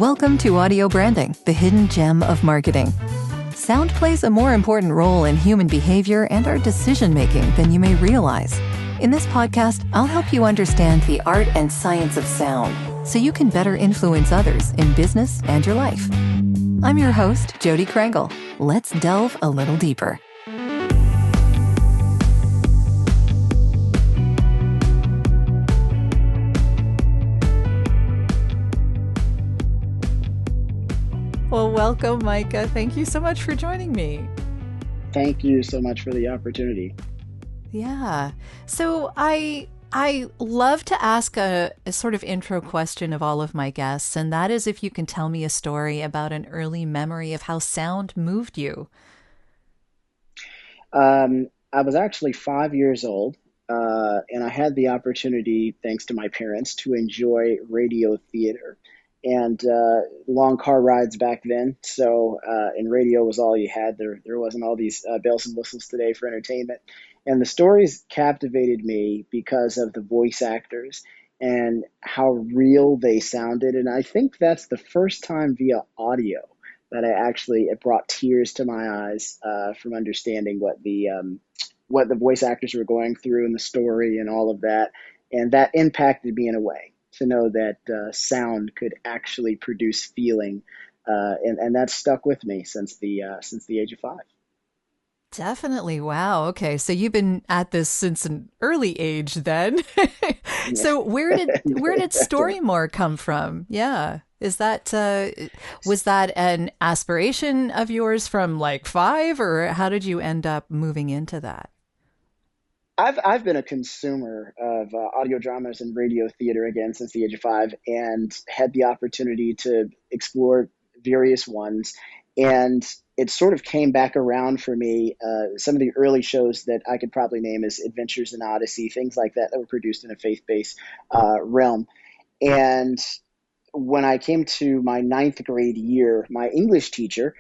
Welcome to Audio Branding, the hidden gem of marketing. Sound plays a more important role in human behavior and our decision-making than you may realize. In this podcast, I'll help you understand the art and science of sound so you can better influence others in business and your life. I'm your host, Jodi Krangle. Let's delve a little deeper. Well, welcome, Micah. Thank you so much for joining me. Thank you so much for the opportunity. Yeah. So I love to ask a sort of intro question of all of my guests, and that is if you can tell me a story about an early memory of how sound moved you. I was actually 5 years old, and I had the opportunity, thanks to my parents, to enjoy radio theater. And long car rides back then, so and radio was all you had. There wasn't all these bells and whistles today for entertainment. And the stories captivated me because of the voice actors and how real they sounded. And I think that's the first time via audio that it brought tears to my eyes from understanding what the voice actors were going through in the story and all of that. And that impacted me in a way, to know that sound could actually produce feeling, and that's stuck with me since the age of 5. Definitely. Wow. Okay. So you've been at this since an early age then. So where did Storymore come from? Yeah. Is that was that an aspiration of yours from like 5, or how did you end up moving into that? I've been a consumer of audio dramas and radio theater again since the age of 5, and had the opportunity to explore various ones. And it sort of came back around for me. Some of the early shows that I could probably name as Adventures in Odyssey, things like that were produced in a faith-based realm. And when I came to my 9th grade year, my English teacher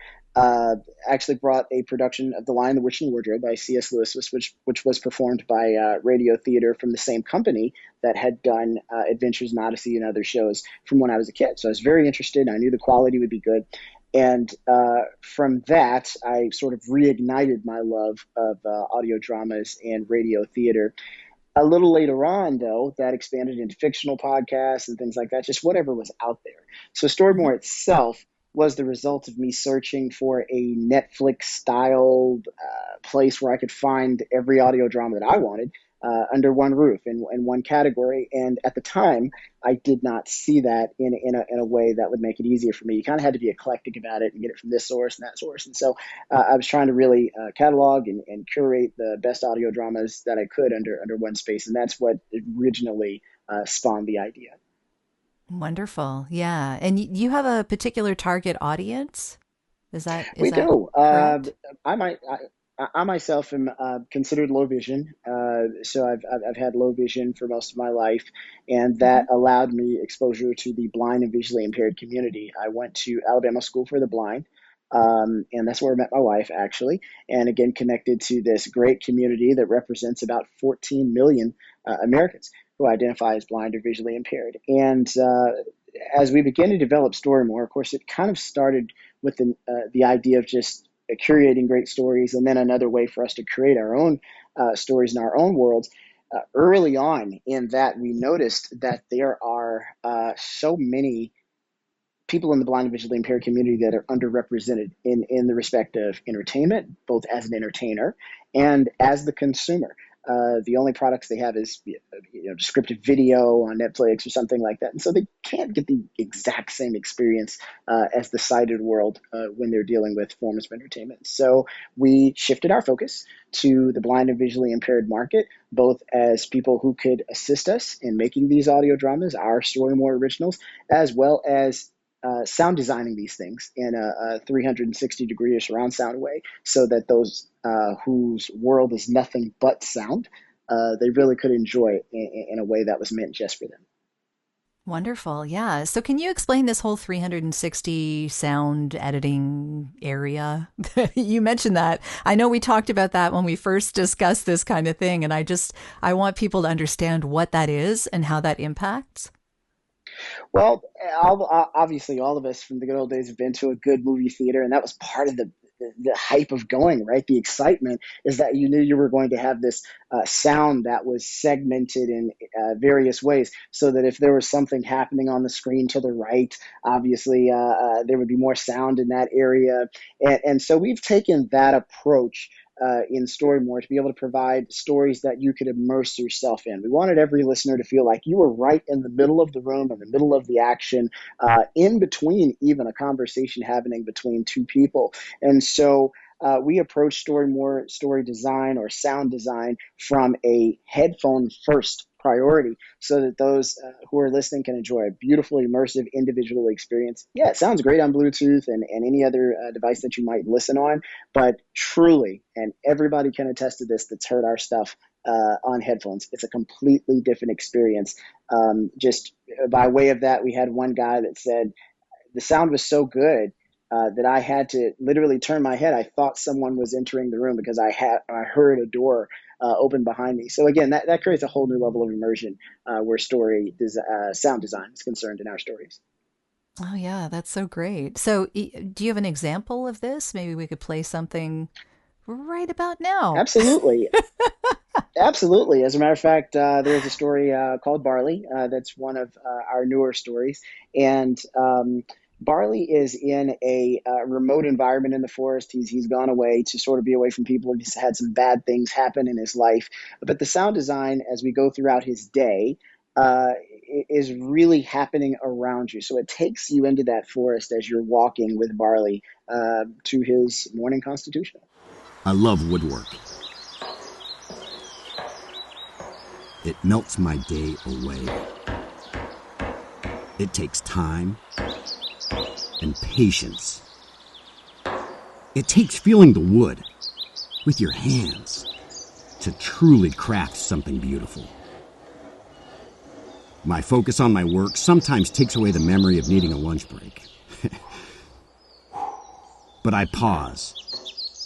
actually brought a production of The Lion, the Witch, and the Wardrobe by C.S. Lewis, which was performed by radio theater from the same company that had done Adventures in Odyssey and other shows from when I was a kid. So I was very interested. I knew the quality would be good. And from that, I sort of reignited my love of audio dramas and radio theater. A little later on, though, that expanded into fictional podcasts and things like that, just whatever was out there. So Storymore itself was the result of me searching for a Netflix-styled place where I could find every audio drama that I wanted under one roof in one category. And at the time, I did not see that in a way that would make it easier for me. You kind of had to be eclectic about it and get it from this source and that source. And so I was trying to really catalog and curate the best audio dramas that I could under one space. And that's what originally spawned the idea. Wonderful. Yeah. And you have a particular target audience? Is that correct? Correct? I myself am considered low vision, so I've had low vision for most of my life, and that allowed me exposure to the blind and visually impaired community. I went to Alabama School for the Blind, and that's where I met my wife, actually, and again connected to this great community that represents about 14 million Americans who identify as blind or visually impaired. And as we began to develop Storymore, of course, it kind of started with the idea of just curating great stories, and then another way for us to create our own stories in our own worlds. Early on in that, we noticed that there are so many people in the blind and visually impaired community that are underrepresented in the respect of entertainment, both as an entertainer and as the consumer. The only products they have is descriptive video on Netflix or something like that. And so they can't get the exact same experience as the sighted world when they're dealing with forms of entertainment. So we shifted our focus to the blind and visually impaired market, both as people who could assist us in making these audio dramas, our Storymore originals, as well as sound designing these things in a 360-degree surround sound way, so that those whose world is nothing but sound, they really could enjoy it in a way that was meant just for them. Wonderful. Yeah. So can you explain this whole 360 sound editing area? You mentioned that. I know we talked about that when we first discussed this kind of thing, and I want people to understand what that is and how that impacts. Well, obviously, all of us from the good old days have been to a good movie theater, and that was part of the hype of going, right? The excitement is that you knew you were going to have this sound that was segmented in various ways, so that if there was something happening on the screen to the right, obviously there would be more sound in that area, and so we've taken that approach. In Storymore to be able to provide stories that you could immerse yourself in. We wanted every listener to feel like you were right in the middle of the room, in the middle of the action, in between even a conversation happening between two people. And so we approach Storymore story design or sound design from a headphone first priority so that those who are listening can enjoy a beautiful, immersive, individual experience. Yeah, it sounds great on Bluetooth and any other device that you might listen on, but truly, and everybody can attest to this that's heard our stuff on headphones, it's a completely different experience. Just by way of that, we had one guy that said the sound was so good that I had to literally turn my head. I thought someone was entering the room because I heard a door open behind me. So again, that creates a whole new level of immersion where sound design is concerned in our stories. Oh, yeah, that's so great. So, do you have an example of this? Maybe we could play something right about now. Absolutely. Absolutely. As a matter of fact, there's a story called Barley that's one of our newer stories. And Barley is in a remote environment in the forest. He's gone away to sort of be away from people. He's had some bad things happen in his life. But the sound design, as we go throughout his day, is really happening around you. So it takes you into that forest as you're walking with Barley to his morning constitution. I love woodwork. It melts my day away. It takes time and patience. It takes feeling the wood with your hands to truly craft something beautiful. My focus on my work sometimes takes away the memory of needing a lunch break. But I pause,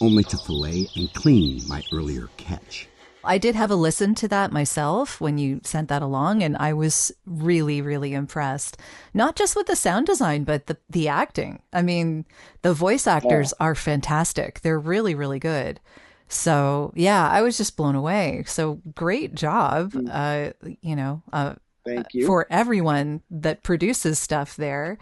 only to fillet and clean my earlier catch. I did have a listen to that myself when you sent that along, and I was really, really impressed. Not just with the sound design, but the acting. I mean, the voice actors are fantastic. They're really, really good. So, yeah, I was just blown away. So, great job, you know, Thank you. for everyone that produces stuff there.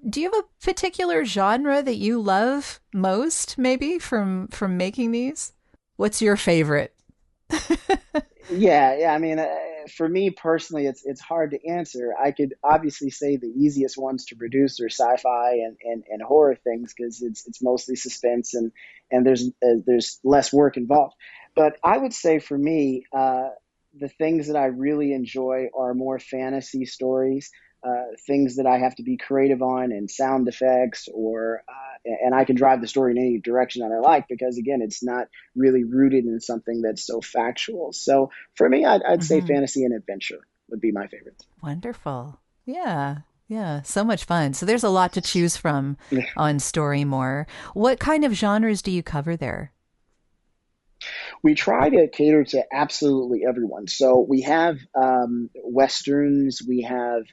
Do you have a particular genre that you love most, maybe, from making these? What's your favorite? Yeah. I mean, for me personally, it's hard to answer. I could obviously say the easiest ones to produce are sci-fi and horror things because it's mostly suspense and there's less work involved. But I would say for me, the things that I really enjoy are more fantasy stories, things that I have to be creative on and sound effects and I can drive the story in any direction that I like because again, it's not really rooted in something that's so factual. So for me, I'd say Hmm. fantasy and adventure would be my favorites. Wonderful. Yeah. Yeah. So much fun. So there's a lot to choose from on Storymore. What kind of genres do you cover there? We try to cater to absolutely everyone. So we have westerns, we have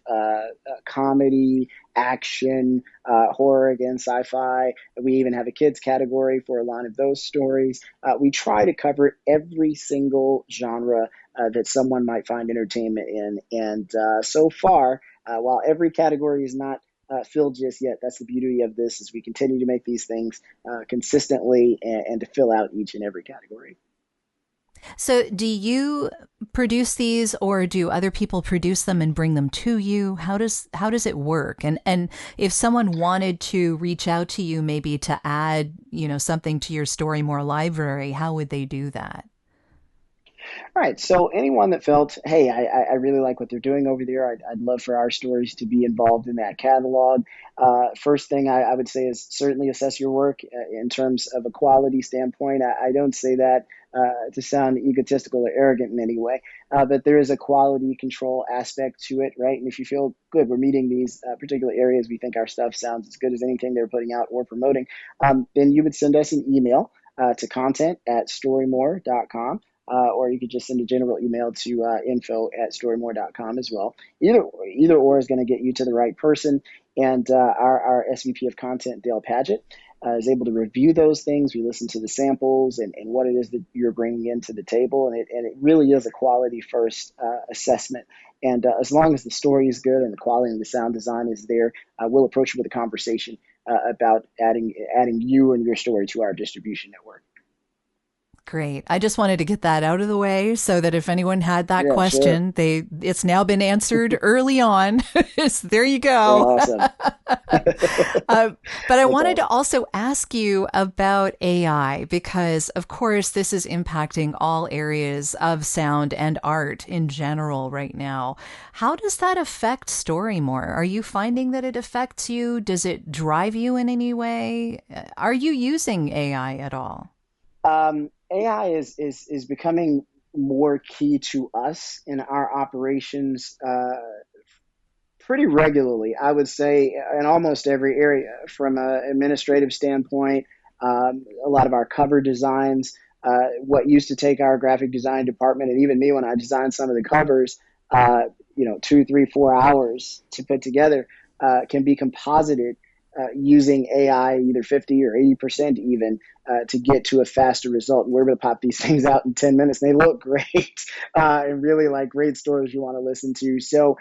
comedy, action, horror, again, sci-fi. We even have a kids category for a lot of those stories. We try to cover every single genre that someone might find entertainment in. And so far, while every category is not filled just yet, that's the beauty of this is we continue to make these things consistently and to fill out each and every category. So do you produce these or do other people produce them and bring them to you? How does it work? And if someone wanted to reach out to you maybe to add, something to your Storymore library, how would they do that? All right. So anyone that felt, hey, I really like what they're doing over there. I'd love for our stories to be involved in that catalog. First thing I would say is certainly assess your work in terms of a quality standpoint. I don't say that to sound egotistical or arrogant in any way, but there is a quality control aspect to it, right? And if you feel good, we're meeting these particular areas, we think our stuff sounds as good as anything they're putting out or promoting, then you would send us an email to content@storymore.com. or you could just send a general email to info@storymore.com as well. Either or is going to get you to the right person. And our SVP of content, Dale Paget, is able to review those things. We listen to the samples and what it is that you're bringing into the table. And it really is a quality first assessment. And as long as the story is good and the quality of the sound design is there, we'll approach it with a conversation about adding you and your story to our distribution network. Great. I just wanted to get that out of the way so that if anyone had that Yeah, question, sure. it's now been answered early on. There you go. Awesome. But I wanted to also ask you about AI because, of course, this is impacting all areas of sound and art in general right now. How does that affect Storymore? Are you finding that it affects you? Does it drive you in any way? Are you using AI at all? AI is becoming more key to us in our operations pretty regularly, I would say, in almost every area, from an administrative standpoint. A lot of our cover designs, what used to take our graphic design department, and even me when I designed some of the covers, 2, 3, 4 hours to put together, can be composited using AI, either 50 or 80% even, to get to a faster result. And we're able to pop these things out in 10 minutes. And they look great and really like great stories you want to listen to. So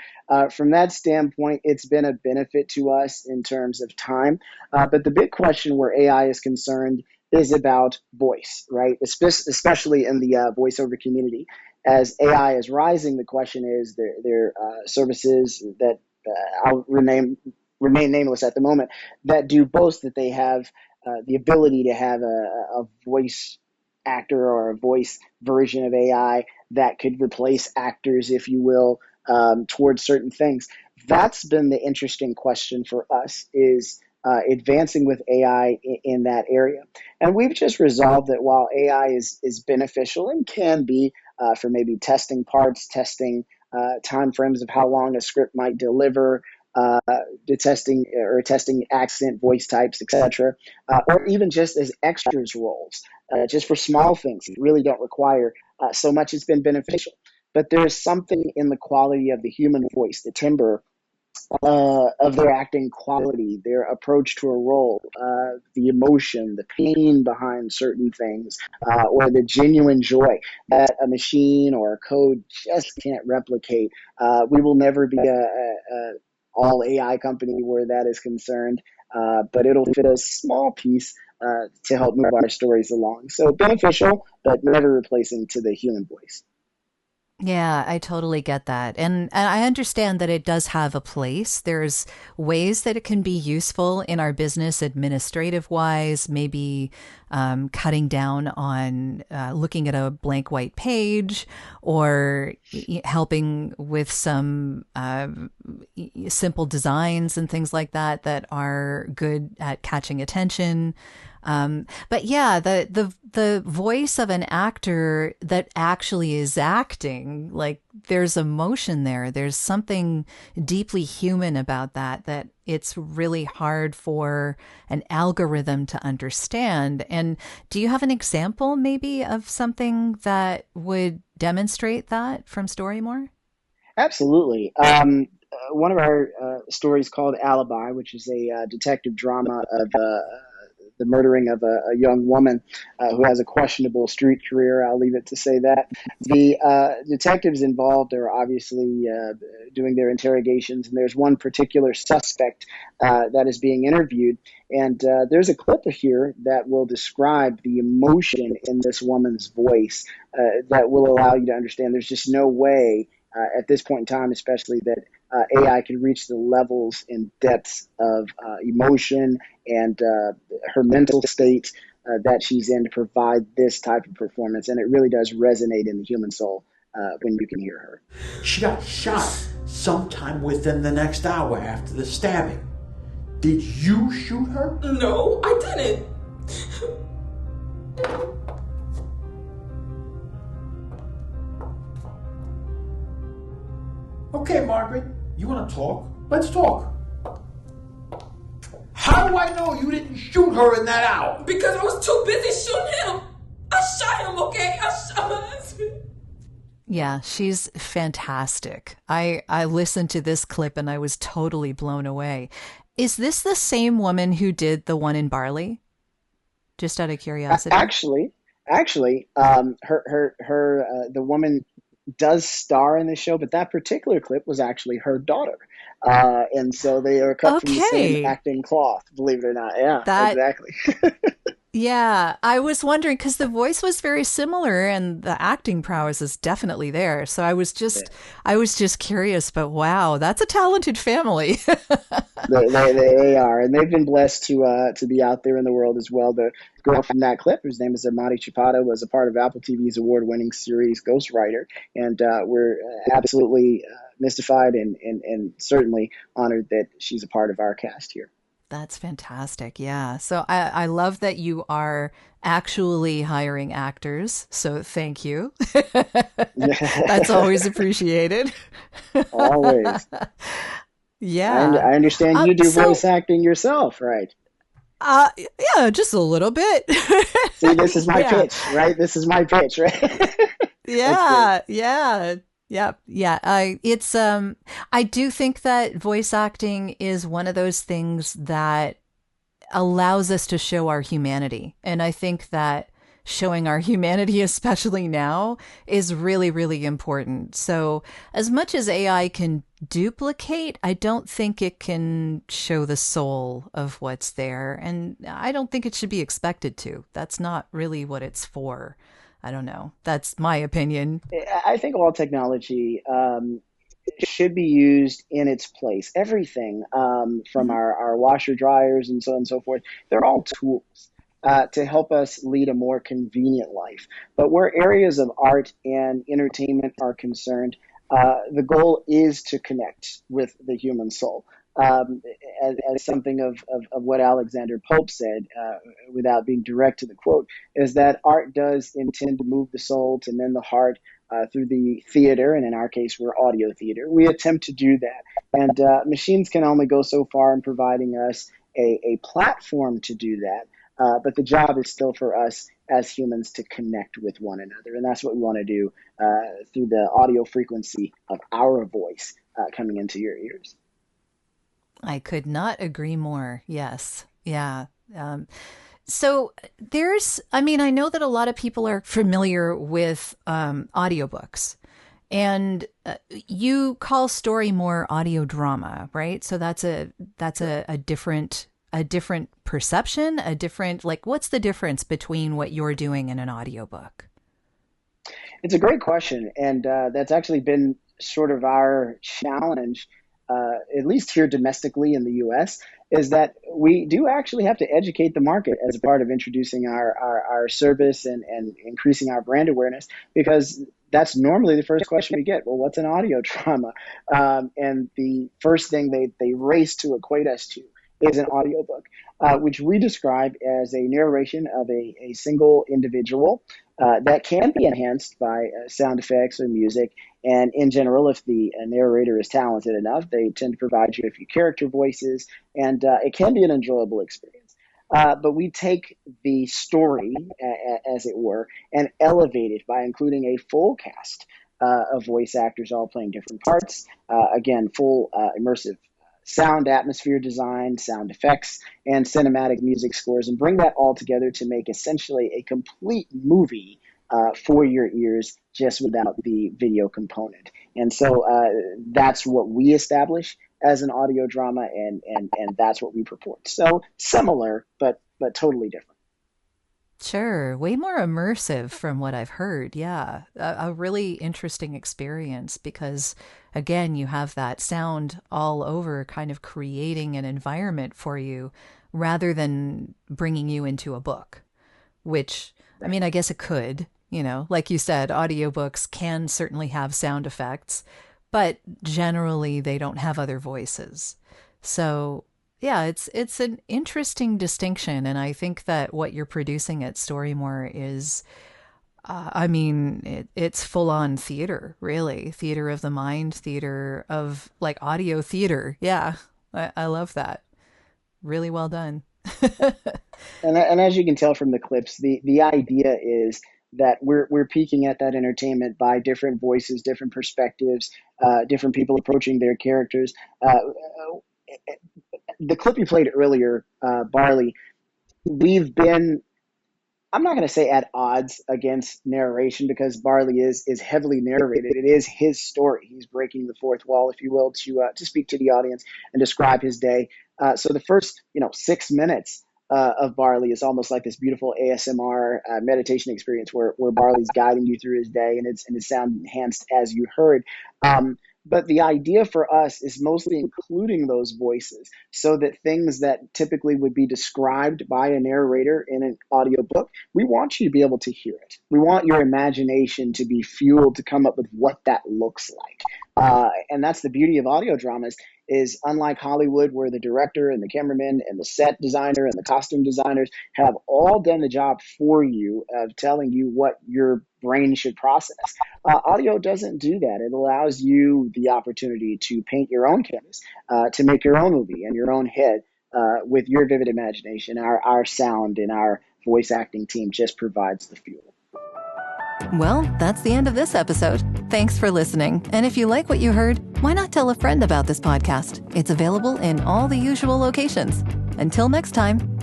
from that standpoint, it's been a benefit to us in terms of time. But the big question where AI is concerned is about voice, right? Especially in the voiceover community. As AI is rising, the question is there are services that I'll remain nameless at the moment, that do both, that they have the ability to have a voice actor or a voice version of AI that could replace actors, if you will, towards certain things. That's been the interesting question for us, is advancing with AI in that area. And we've just resolved that while AI is beneficial and can be for maybe testing parts, testing timeframes of how long a script might deliver, testing accent, voice types, etc., or even just as extras roles, just for small things that really don't require so much. It's been beneficial, but there's something in the quality of the human voice, the timbre of their acting quality, their approach to a role, the emotion, the pain behind certain things, or the genuine joy that a machine or a code just can't replicate. We will never be a all AI company where that is concerned, but it'll fit a small piece to help move our stories along. So beneficial, but never replacing to the human voice. Yeah, I totally get that. And I understand that it does have a place. There's ways that it can be useful in our business administrative wise, maybe cutting down on looking at a blank white page, or helping with some simple designs and things like that that are good at catching attention. But yeah, the voice of an actor that actually is acting, like there's emotion there. There's something deeply human about that it's really hard for an algorithm to understand. And do you have an example maybe of something that would demonstrate that from Storymore? Absolutely. One of our stories called Alibi, which is a detective drama of the murdering of a young woman who has a questionable street career. I'll leave it to say that. The detectives involved are obviously doing their interrogations, and there's one particular suspect that is being interviewed. And there's a clip here that will describe the emotion in this woman's voice that will allow you to understand there's just no way at this point in time, especially, that AI can reach the levels and depths of emotion and her mental state that she's in to provide this type of performance. And it really does resonate in the human soul when you can hear her. She got shot sometime within the next hour after the stabbing. Did you shoot her? No, I didn't. Okay, Margaret, you want to talk? Let's talk. How do I know you didn't shoot her in that hour? Because I was too busy shooting him. I shot him, okay? I shot him. Yeah, she's fantastic. I listened to this clip and I was totally blown away. Is this the same woman who did the one in Barley? Just out of curiosity. Actually, the woman does star in the show, but that particular clip was actually her daughter. And so they are cut from the same Okay. acting cloth, believe it or not. Yeah, That exactly. Yeah, I was wondering because the voice was very similar and the acting prowess is definitely there. So I was just curious, but wow, that's a talented family. They are, and they've been blessed to be out there in the world as well. The girl from that clip, whose name is Amadi Chapata, was a part of Apple TV's award-winning series Ghostwriter, and we're absolutely mystified and certainly honored that she's a part of our cast here. That's fantastic. Yeah. So I love that you are actually hiring actors. So thank you. That's always appreciated. Always. Yeah. I understand you do So voice acting yourself, right? uh yeah, just a little bit. See, this is my Yeah. pitch, right? This is my pitch, right? That's great. Yeah, yeah. Yep. Yeah. I do think that voice acting is one of those things that allows us to show our humanity. And I think that showing our humanity, especially now, is really, really important. So, as much as AI can duplicate, I don't think it can show the soul of what's there. And I don't think it should be expected to. That's not really what it's for. I don't know. That's my opinion. I think all technology should be used in its place. Everything from Mhm. our washer dryers and so on and so forth, they're all tools to help us lead a more convenient life. But where areas of art and entertainment are concerned, the goal is to connect with the human soul. Um, as something of what Alexander Pope said, without being direct to the quote, is that art does intend to move the soul to mend the heart through the theater, and in our case, we're audio theater. We attempt to do that, and machines can only go so far in providing us a platform to do that. But the job is still for us as humans to connect with one another, and that's what we want to do through the audio frequency of our voice coming into your ears. I could not agree more. Yes. Yeah. Um, so I mean, I know that a lot of people are familiar with audiobooks, and you call Storymore audio drama, right? So a different perception, a different like what's the difference between what you're doing in an audiobook? It's a great question, and that's actually been sort of our challenge, at least here domestically in the U.S., is that we do actually have to educate the market as a part of introducing our service and increasing our brand awareness, because that's normally the first question we get. Well, what's an audio drama? And the first thing they race to equate us to is an audiobook, which we describe as a narration of a single individual that can be enhanced by sound effects or music. And in general, if the narrator is talented enough, they tend to provide you a few character voices, and it can be an enjoyable experience. But we take the story, as it were, and elevate it by including a full cast of voice actors all playing different parts. Again, full immersive sound atmosphere design, sound effects, and cinematic music scores, and bring that all together to make essentially a complete movie for your ears, just without the video component. And so that's what we establish as an audio drama, and that's what we purport. So similar, but totally different. Sure, way more immersive from what I've heard. Yeah, a really interesting experience because, again, you have that sound all over, kind of creating an environment for you rather than bringing you into a book, which, I Right. mean, I guess it could, like you said, audiobooks can certainly have sound effects, but generally they don't have other voices. So yeah, it's an interesting distinction, and I think that what you're producing at Storymore is, I mean, it's full on theater, really, theater of the mind, theater of like audio theater. Yeah, I love that. Really well done. And as you can tell from the clips, the idea is that we're peeking at that entertainment by different voices, different perspectives, different people approaching their characters. The clip you played earlier, Barley, we've been, I'm not going to say at odds against narration, because Barley is heavily narrated. It is his story. He's breaking the fourth wall, if you will, to speak to the audience and describe his day. So the first 6 minutes of Barley is almost like this beautiful ASMR meditation experience where Barley's guiding you through his day, and it's sound enhanced as you heard. But the idea for us is mostly including those voices so that things that typically would be described by a narrator in an audiobook, we want you to be able to hear it. We want your imagination to be fueled to come up with what that looks like. And that's the beauty of audio dramas, is unlike Hollywood, where the director and the cameraman and the set designer and the costume designers have all done the job for you of telling you what your brain should process. Audio doesn't do that. It allows you the opportunity to paint your own canvas, to make your own movie in your own head with your vivid imagination. Our sound and our voice acting team just provides the fuel. Well, that's the end of this episode. Thanks for listening. And if you like what you heard, why not tell a friend about this podcast? It's available in all the usual locations. Until next time.